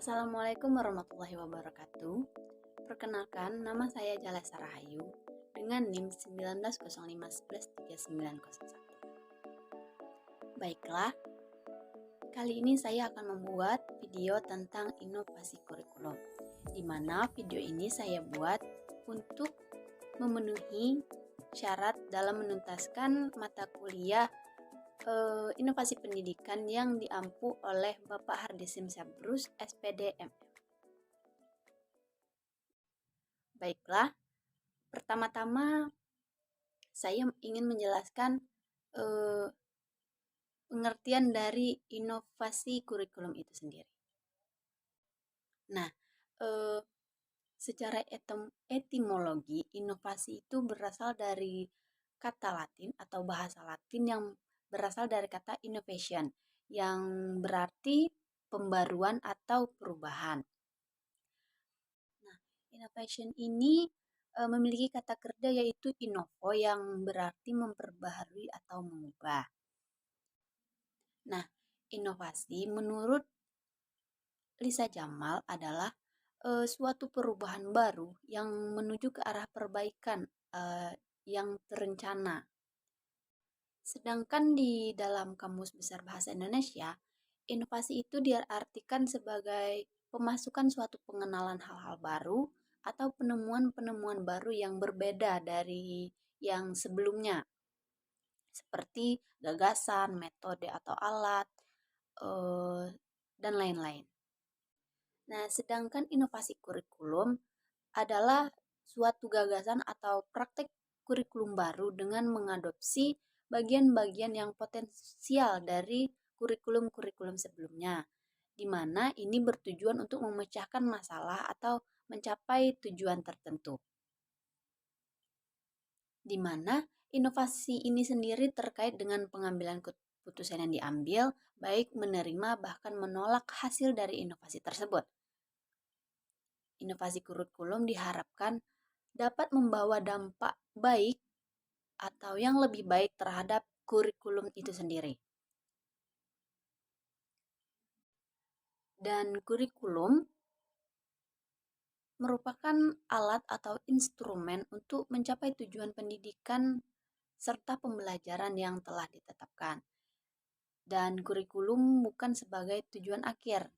Assalamualaikum warahmatullahi wabarakatuh. Perkenalkan, nama saya Jalesa Rahayu dengan NIM 1905113901. Baiklah, kali ini saya akan membuat video tentang inovasi kurikulum, di mana video ini saya buat untuk memenuhi syarat dalam menuntaskan mata kuliah inovasi pendidikan yang diampu oleh Bapak Hardisim Sabrus, SPD MM. Baiklah, pertama-tama saya ingin menjelaskan pengertian dari inovasi kurikulum itu sendiri. Nah, secara etimologi, inovasi itu berasal dari kata Latin atau bahasa Latin yang berasal dari kata innovation, yang berarti pembaruan atau perubahan. Nah, innovation ini memiliki kata kerja yaitu innovo yang berarti memperbaharui atau mengubah. Nah, inovasi menurut Lisa Jamal adalah suatu perubahan baru yang menuju ke arah perbaikan yang terencana. Sedangkan di dalam Kamus Besar Bahasa Indonesia, inovasi itu diartikan sebagai pemasukan suatu pengenalan hal-hal baru atau penemuan-penemuan baru yang berbeda dari yang sebelumnya, seperti gagasan, metode atau alat, dan lain-lain. Nah, sedangkan inovasi kurikulum adalah suatu gagasan atau praktek kurikulum baru dengan mengadopsi bagian-bagian yang potensial dari kurikulum-kurikulum sebelumnya, di mana ini bertujuan untuk memecahkan masalah atau mencapai tujuan tertentu. Di mana inovasi ini sendiri terkait dengan pengambilan keputusan yang diambil, baik menerima bahkan menolak hasil dari inovasi tersebut. Inovasi kurikulum diharapkan dapat membawa dampak baik atau yang lebih baik terhadap kurikulum itu sendiri. Dan kurikulum merupakan alat atau instrumen untuk mencapai tujuan pendidikan serta pembelajaran yang telah ditetapkan. Dan kurikulum bukan sebagai tujuan akhir,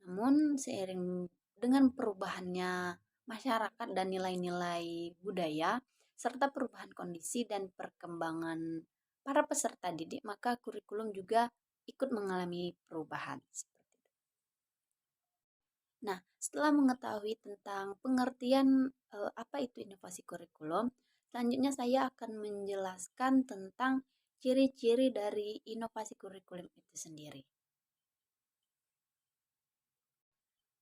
namun seiring dengan perubahannya masyarakat dan nilai-nilai budaya, serta perubahan kondisi dan perkembangan para peserta didik, maka kurikulum juga ikut mengalami perubahan. Nah, setelah mengetahui tentang pengertian apa itu inovasi kurikulum, selanjutnya saya akan menjelaskan tentang ciri-ciri dari inovasi kurikulum itu sendiri.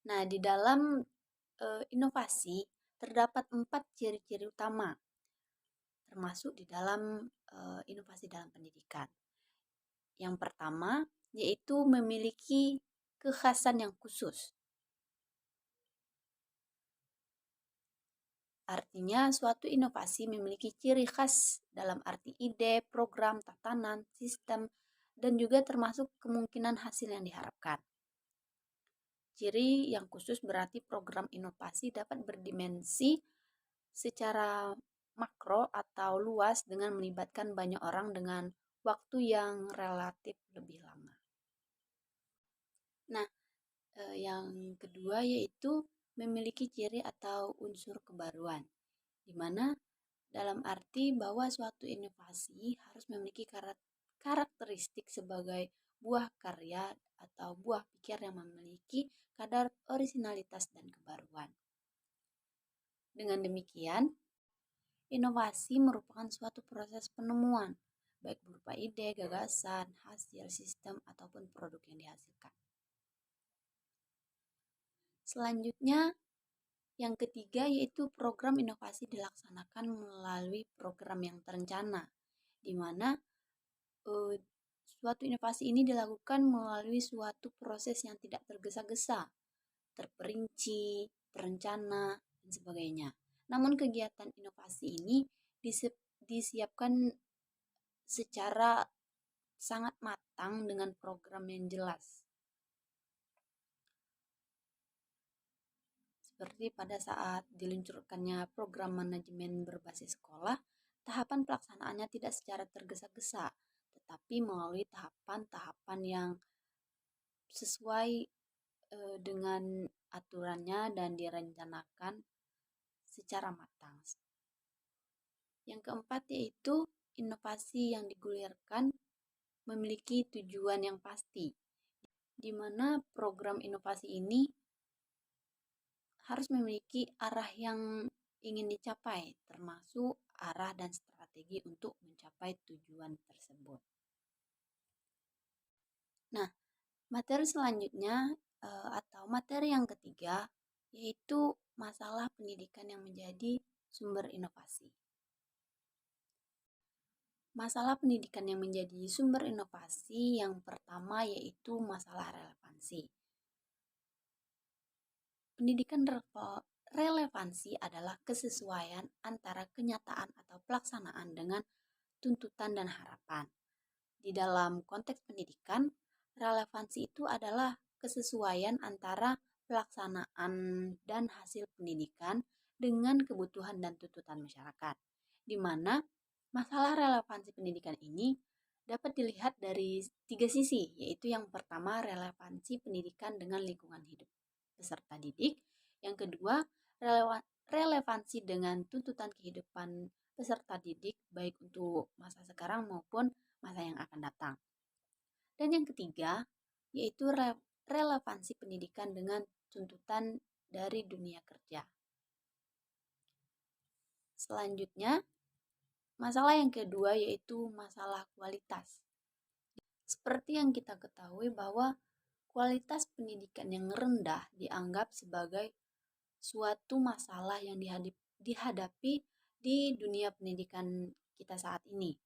Nah, di dalam inovasi terdapat 4 ciri-ciri utama, termasuk di dalam inovasi dalam pendidikan. Yang pertama, yaitu memiliki kekhasan yang khusus. Artinya, suatu inovasi memiliki ciri khas dalam arti ide, program, tatanan, sistem, dan juga termasuk kemungkinan hasil yang diharapkan. Ciri yang khusus berarti program inovasi dapat berdimensi secara makro atau luas dengan melibatkan banyak orang dengan waktu yang relatif lebih lama. Nah, yang kedua yaitu memiliki ciri atau unsur kebaruan, di mana dalam arti bahwa suatu inovasi harus memiliki karakteristik sebagai buah karya atau buah pikir yang memiliki kadar orisinalitas dan kebaruan. Dengan demikian, inovasi merupakan suatu proses penemuan, baik berupa ide, gagasan, hasil, sistem, ataupun produk yang dihasilkan. Selanjutnya, yang ketiga yaitu program inovasi dilaksanakan melalui program yang terencana, di mana suatu inovasi ini dilakukan melalui suatu proses yang tidak tergesa-gesa, terperinci, terencana, dan sebagainya. Namun kegiatan inovasi ini disiapkan secara sangat matang dengan program yang jelas. seperti pada saat diluncurkannya program manajemen berbasis sekolah, tahapan pelaksanaannya tidak secara tergesa-gesa, tetapi melalui tahapan-tahapan yang sesuai dengan aturannya dan direncanakan secara matang. Yang keempat yaitu inovasi yang digulirkan memiliki tujuan yang pasti, di mana program inovasi ini harus memiliki arah yang ingin dicapai, termasuk arah dan strategi untuk mencapai tujuan tersebut. Nah, materi selanjutnya atau materi yang ketiga yaitu masalah pendidikan yang menjadi sumber inovasi. Masalah pendidikan yang menjadi sumber inovasi yang pertama yaitu masalah relevansi. Pendidikan relevansi adalah kesesuaian antara kenyataan atau pelaksanaan dengan tuntutan dan harapan. Di dalam konteks pendidikan, relevansi itu adalah kesesuaian antara pelaksanaan dan hasil pendidikan dengan kebutuhan dan tuntutan masyarakat, di mana masalah relevansi pendidikan ini dapat dilihat dari 3 sisi, yaitu yang pertama relevansi pendidikan dengan lingkungan hidup peserta didik, yang kedua relevansi dengan tuntutan kehidupan peserta didik baik untuk masa sekarang maupun masa yang akan datang. Dan yang ketiga yaitu relevansi pendidikan dengan tuntutan dari dunia kerja. Selanjutnya, masalah yang kedua yaitu masalah kualitas. Seperti yang kita ketahui bahwa kualitas pendidikan yang rendah dianggap sebagai suatu masalah yang dihadapi di dunia pendidikan kita saat ini.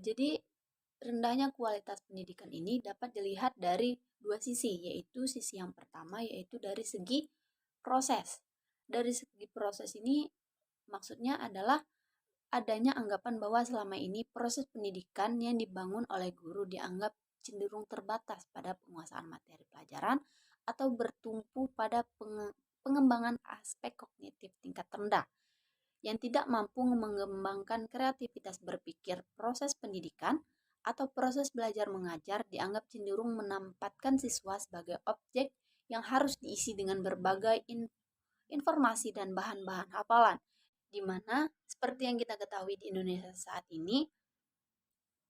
Jadi rendahnya kualitas pendidikan ini dapat dilihat dari 2 sisi, yaitu sisi yang pertama yaitu dari segi proses. Dari segi proses ini maksudnya adalah adanya anggapan bahwa selama ini proses pendidikan yang dibangun oleh guru dianggap cenderung terbatas pada penguasaan materi pelajaran atau bertumpu pada pengembangan aspek kognitif tingkat rendah yang tidak mampu mengembangkan kreativitas berpikir. Proses pendidikan atau proses belajar mengajar dianggap cenderung menempatkan siswa sebagai objek yang harus diisi dengan berbagai informasi dan bahan-bahan hafalan, di mana seperti yang kita ketahui di Indonesia saat ini,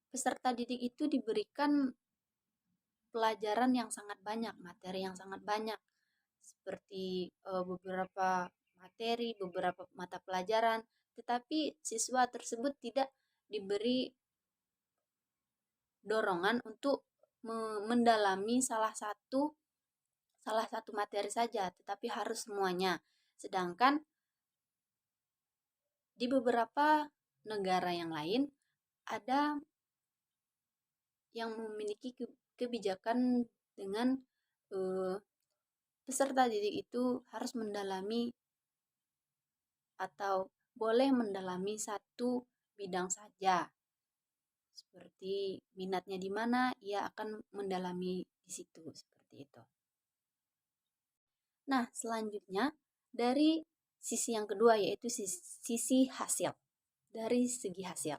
peserta didik itu diberikan pelajaran yang sangat banyak, materi yang sangat banyak, seperti beberapa materi, beberapa mata pelajaran, tetapi siswa tersebut tidak diberi dorongan untuk mendalami salah satu materi saja, tetapi harus semuanya. Sedangkan di beberapa negara yang lain ada yang memiliki kebijakan dengan peserta didik itu harus mendalami atau boleh mendalami satu bidang saja. Seperti minatnya di mana, ia akan mendalami di situ, seperti itu. Nah, selanjutnya dari sisi yang kedua yaitu sisi hasil. Dari segi hasil,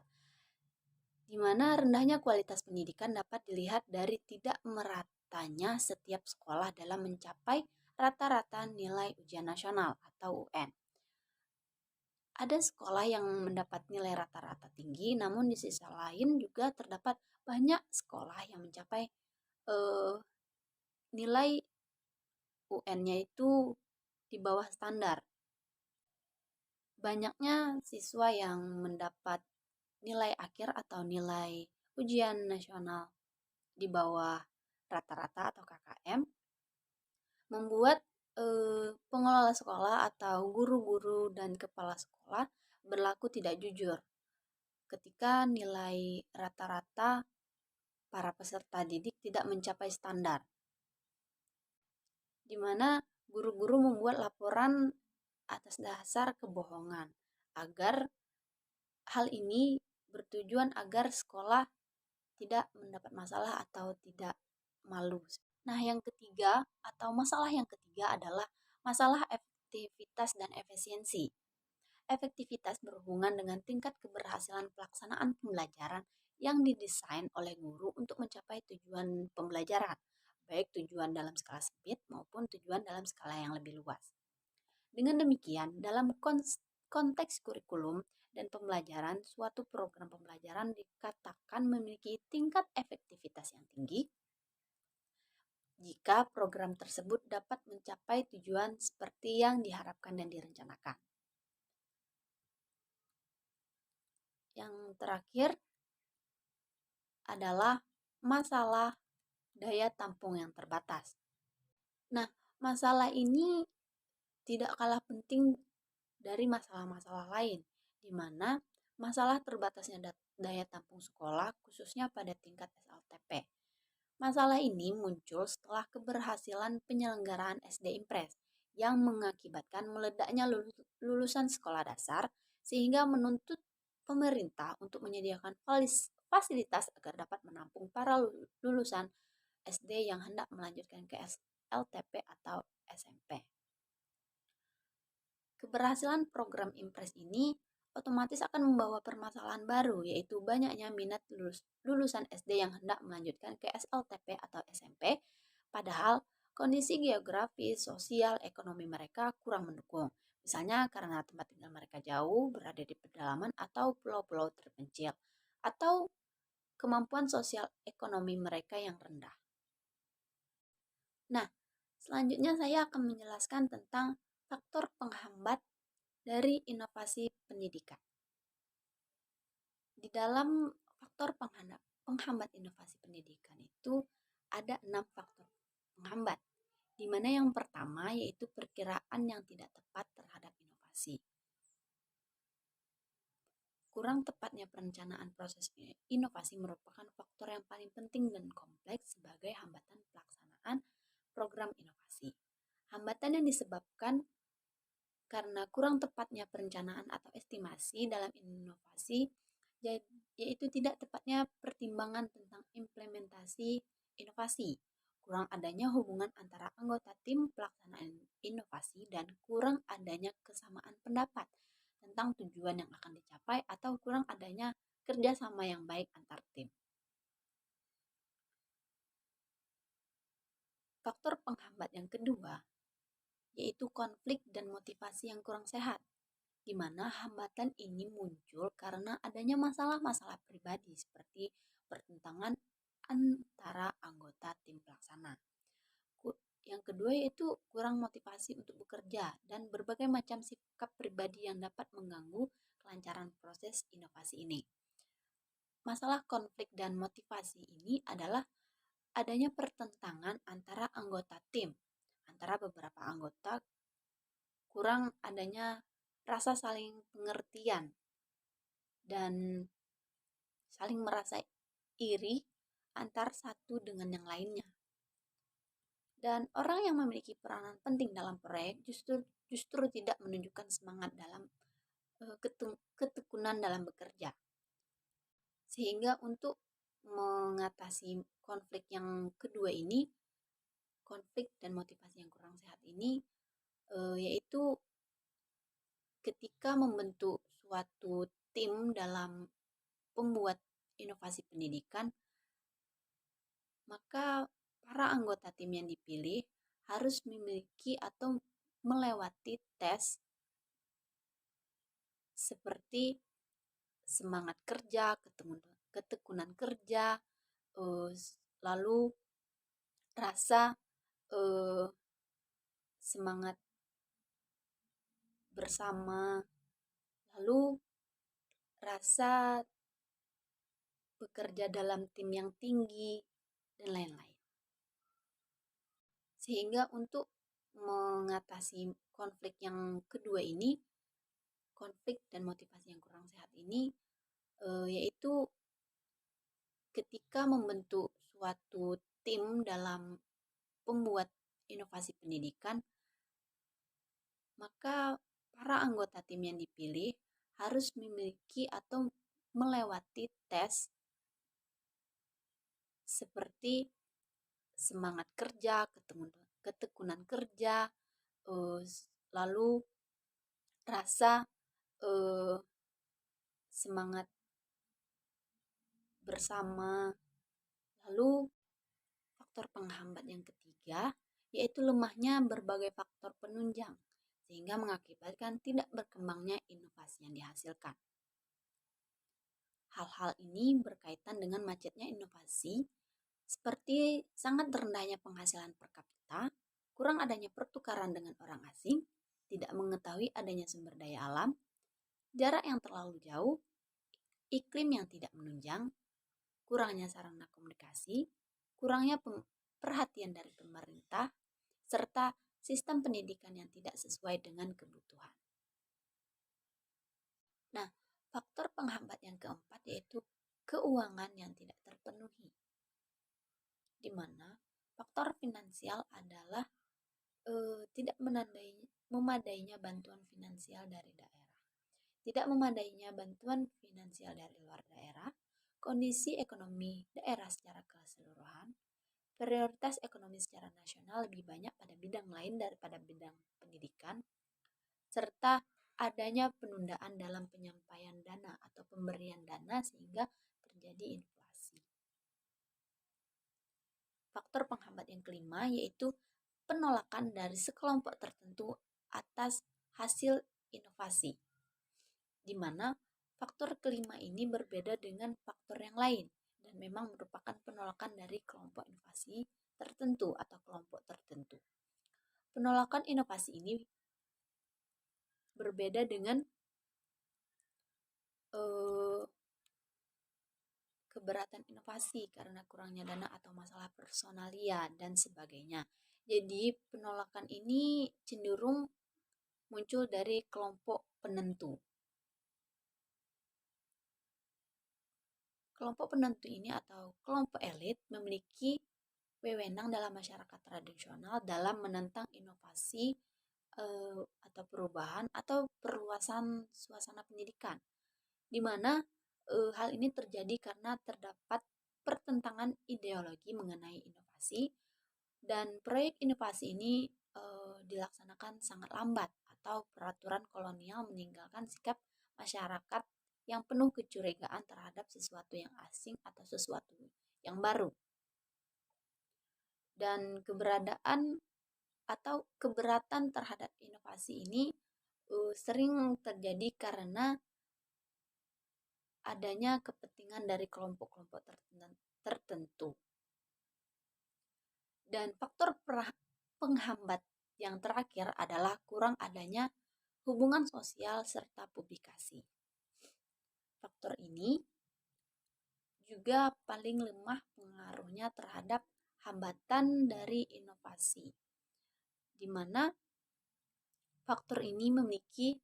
di mana rendahnya kualitas pendidikan dapat dilihat dari tidak meratanya setiap sekolah dalam mencapai rata-rata nilai ujian nasional atau UN. Ada sekolah yang mendapat nilai rata-rata tinggi, namun di sisi lain juga terdapat banyak sekolah yang mencapai nilai UN-nya itu di bawah standar. Banyaknya siswa yang mendapat nilai akhir atau nilai ujian nasional di bawah rata-rata atau KKM membuat pengelola sekolah atau guru-guru dan kepala sekolah berlaku tidak jujur ketika nilai rata-rata para peserta didik tidak mencapai standar, di mana guru-guru membuat laporan atas dasar kebohongan agar hal ini bertujuan agar sekolah tidak mendapat masalah atau tidak malu. Nah, yang ketiga atau masalah yang ketiga adalah masalah efektivitas dan efisiensi. Efektivitas berhubungan dengan tingkat keberhasilan pelaksanaan pembelajaran yang didesain oleh guru untuk mencapai tujuan pembelajaran, baik tujuan dalam skala sempit maupun tujuan dalam skala yang lebih luas. Dengan demikian, dalam konteks kurikulum dan pembelajaran, suatu program pembelajaran dikatakan memiliki tingkat efektivitas yang tinggi jika program tersebut dapat mencapai tujuan seperti yang diharapkan dan direncanakan. Yang terakhir adalah masalah daya tampung yang terbatas. Nah, masalah ini tidak kalah penting dari masalah-masalah lain, di mana masalah terbatasnya daya tampung sekolah khususnya pada tingkat SLTP. Masalah ini muncul setelah keberhasilan penyelenggaraan SD Impres yang mengakibatkan meledaknya lulusan sekolah dasar sehingga menuntut pemerintah untuk menyediakan fasilitas agar dapat menampung para lulusan SD yang hendak melanjutkan ke SLTP atau SMP. Keberhasilan program Impres ini otomatis akan membawa permasalahan baru, yaitu banyaknya minat lulusan SD yang hendak melanjutkan ke SLTP atau SMP, padahal kondisi geografis, sosial, ekonomi mereka kurang mendukung. Misalnya karena tempat tinggal mereka jauh, berada di pedalaman atau pulau-pulau terpencil, atau kemampuan sosial ekonomi mereka yang rendah. Nah, selanjutnya saya akan menjelaskan tentang faktor penghambat dari inovasi pendidikan. Di dalam faktor penghambat inovasi pendidikan itu ada 6 faktor penghambat, di mana yang pertama yaitu perkiraan yang tidak tepat terhadap inovasi. Kurang tepatnya perencanaan proses inovasi merupakan faktor yang paling penting dan kompleks sebagai hambatan pelaksanaan program inovasi. Hambatan yang disebabkan karena kurang tepatnya perencanaan atau estimasi dalam inovasi, yaitu tidak tepatnya pertimbangan tentang implementasi inovasi, kurang adanya hubungan antara anggota tim pelaksanaan inovasi, dan kurang adanya kesamaan pendapat tentang tujuan yang akan dicapai atau kurang adanya kerjasama yang baik antar tim. Faktor penghambat yang kedua yaitu konflik dan motivasi yang kurang sehat, di mana hambatan ini muncul karena adanya masalah-masalah pribadi seperti pertentangan antara anggota tim pelaksana. Yang kedua yaitu kurang motivasi untuk bekerja dan berbagai macam sikap pribadi yang dapat mengganggu kelancaran proses inovasi ini. Masalah konflik dan motivasi ini adalah adanya pertentangan antara anggota tim, antara beberapa anggota, kurang adanya rasa saling pengertian dan saling merasa iri antar satu dengan yang lainnya. Dan orang yang memiliki peranan penting dalam proyek justru tidak menunjukkan semangat dalam ketekunan dalam bekerja. Sehingga untuk mengatasi konflik yang kedua ini, konflik dan motivasi yang kurang sehat ini, yaitu ketika membentuk suatu tim dalam pembuat inovasi pendidikan, maka para anggota tim yang dipilih harus memiliki atau melewati tes seperti semangat kerja, ketekunan kerja, lalu rasa semangat bersama, lalu rasa bekerja dalam tim yang tinggi, dan lain-lain. Sehingga untuk mengatasi konflik yang kedua ini, konflik dan motivasi yang kurang sehat ini, yaitu ketika membentuk suatu tim dalam pembuat inovasi pendidikan, maka para anggota tim yang dipilih harus memiliki atau melewati tes seperti semangat kerja, ketekunan kerja, eh, lalu rasa eh, semangat bersama. Lalu faktor penghambat yang ketiga yaitu lemahnya berbagai faktor penunjang sehingga mengakibatkan tidak berkembangnya inovasi yang dihasilkan. Hal-hal ini berkaitan dengan macetnya inovasi seperti sangat rendahnya penghasilan per kapita, kurang adanya pertukaran dengan orang asing, tidak mengetahui adanya sumber daya alam, jarak yang terlalu jauh, iklim yang tidak menunjang, kurangnya sarana komunikasi, kurangnya perhatian dari pemerintah, serta sistem pendidikan yang tidak sesuai dengan kebutuhan. Nah, faktor penghambat yang keempat yaitu keuangan yang tidak terpenuhi, di mana faktor finansial adalah tidak memadainya bantuan finansial dari daerah. Tidak memadainya bantuan finansial dari luar daerah, kondisi ekonomi daerah secara keseluruhan, prioritas ekonomi secara nasional lebih banyak pada bidang lain daripada bidang pendidikan, serta adanya penundaan dalam penyampaian dana atau pemberian dana sehingga terjadi inflasi. Faktor penghambat yang kelima yaitu penolakan dari sekelompok tertentu atas hasil inovasi, di mana faktor kelima ini berbeda dengan faktor yang lain dan memang merupakan penolakan dari kelompok inovasi tertentu atau kelompok tertentu. Penolakan inovasi ini berbeda dengan keberatan inovasi karena kurangnya dana atau masalah personalia dan sebagainya. Jadi penolakan ini cenderung muncul dari kelompok penentu. Kelompok penentu ini atau kelompok elit memiliki wewenang dalam masyarakat tradisional dalam menentang inovasi atau perubahan atau perluasan suasana pendidikan, di mana hal ini terjadi karena terdapat pertentangan ideologi mengenai inovasi dan proyek inovasi ini dilaksanakan sangat lambat atau peraturan kolonial meninggalkan sikap masyarakat yang penuh kecurigaan terhadap sesuatu yang asing atau sesuatu yang baru. Dan keberadaan atau keberatan terhadap inovasi ini sering terjadi karena adanya kepentingan dari kelompok-kelompok tertentu. Dan faktor penghambat yang terakhir adalah kurang adanya hubungan sosial serta publikasi. Faktor ini juga paling lemah pengaruhnya terhadap hambatan dari inovasi, di mana faktor ini memiliki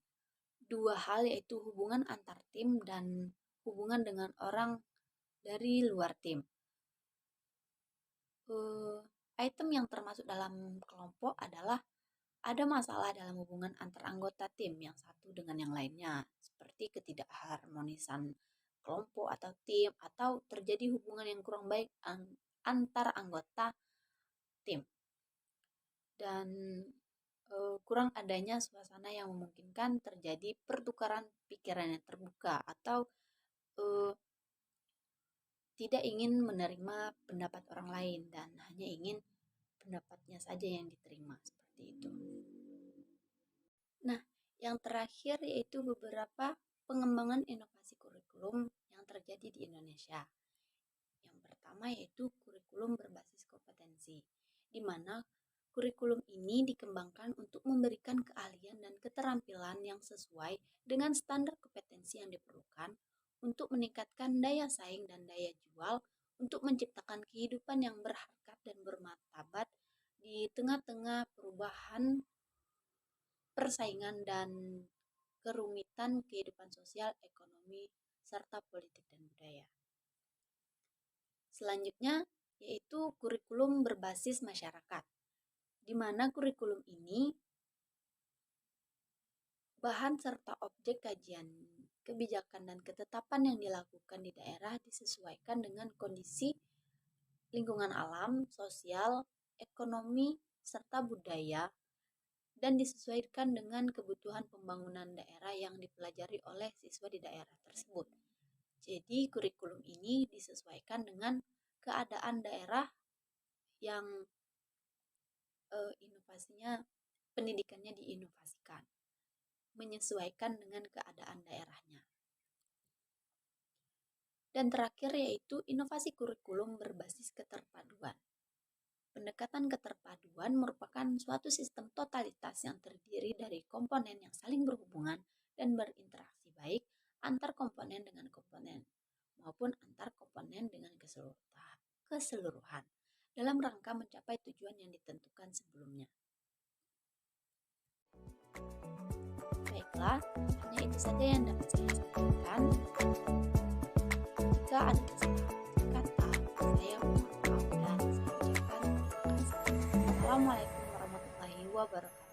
dua hal yaitu hubungan antar tim dan hubungan dengan orang dari luar tim. Item yang termasuk dalam kelompok adalah ada masalah dalam hubungan antar anggota tim yang satu dengan yang lainnya, seperti ketidakharmonisan kelompok atau tim, atau terjadi hubungan yang kurang baik antar anggota tim. Dan kurang adanya suasana yang memungkinkan terjadi pertukaran pikiran yang terbuka atau tidak ingin menerima pendapat orang lain dan hanya ingin pendapatnya saja yang diterima, seperti itu. Nah, yang terakhir yaitu beberapa pengembangan inovasi kurikulum yang terjadi di Indonesia. Yang pertama yaitu kurikulum berbasis kompetensi, di mana kurikulum ini dikembangkan untuk memberikan keahlian dan keterampilan yang sesuai dengan standar kompetensi yang diperlukan untuk meningkatkan daya saing dan daya jual untuk menciptakan kehidupan yang berharkat dan bermartabat di tengah-tengah perubahan persaingan dan kerumitan kehidupan sosial, ekonomi, serta politik dan budaya. Selanjutnya yaitu kurikulum berbasis masyarakat, di mana kurikulum ini bahan serta objek kajian kebijakan dan ketetapan yang dilakukan di daerah disesuaikan dengan kondisi lingkungan alam, sosial, ekonomi, serta budaya, dan disesuaikan dengan kebutuhan pembangunan daerah yang dipelajari oleh siswa di daerah tersebut. Jadi, kurikulum ini disesuaikan dengan keadaan daerah yang inovasinya, pendidikannya diinovasikan, menyesuaikan dengan keadaan daerahnya. Dan terakhir yaitu inovasi kurikulum berbasis keterpaduan. Pendekatan keterpaduan merupakan suatu sistem totalitas yang terdiri dari komponen yang saling berhubungan dan berinteraksi baik antar komponen dengan komponen maupun antar komponen dengan keseluruhan dalam rangka mencapai tujuan yang ditentukan sebelumnya. Baiklah, hanya itu saja yang dapat saya sampaikan. Jika ada kesalahan kata, saya mohon maaf dan saya ucapkan terima kasih. Assalamualaikum warahmatullahi wabarakatuh.